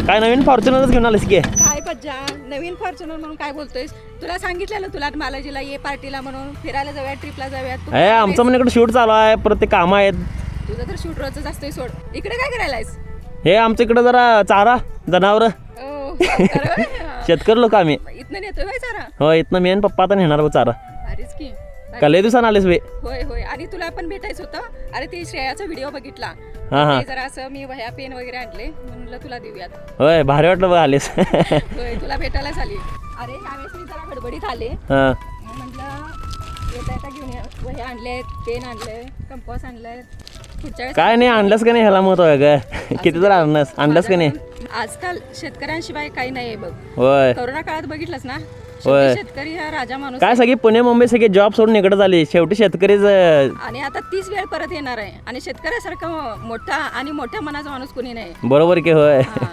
काय नवीन फॉर्च्युनरच घेऊन आलीस की? काय पज्जा नवीन फॉर्च्युनर म्हणून काय बोलतोयस? तुला सांगितलेलं तुला बालाजीला ये पार्टीला म्हणून फिरायला जाऊया ट्रिपला जाऊया तू हे आमचं पण इकडे शूट चालू आहे, परत ते कामं आहेत. तुझं तर शूट रोजच असतोय सोड. इकडे काय करायलायस? हे आमच्या इकडं जरा चारा जनावरं खरं? शेतकरी लोक आम्ही. इथनं नेतोय होय सारा? हो इथनं मी आणि पप्पा आता नेणार बघ चारा. भारीच की. का लय दिवसानं आलीस बे? होय होय आणि तुला पण भेटायचं होतं. अरे ते श्रेयाचा व्हिडिओ बघितला. हां हां ते जरा असं मी वह्या पेन वगैरे आणले म्हणलं तुला देऊयात. होय भारी वाटलं बघ आलीस. होय तुला भेटायलाच आली. अरे यावेळेस मी जरा गडबडीत आले. हां म्हटलं येता येता घेऊन या. वह्या आणले, पेन आणले, कंपास आणलाय. पुढच्या वेळेस काय नाही आणलंस का नाही ह्याला महत्व आहे का? किती तर आणलंस का नाही? आजकाल शेतकऱ्यांशिवाय काही नाही बघ. होय कोरोना काळात बघितलंस ना, होय. शेतकरी हा राजा माणूस काय सगळी पुणे मुंबई सगळे जॉब सोडून इकडे झाली, शेवटी शेतकरीच. आणि आता तीच वेळ परत येणार आहे आणि शेतकऱ्यासारखं मोठा आणि मोठ्या मनाचा माणूस कोणी नाही. बरोबर की होय. हा.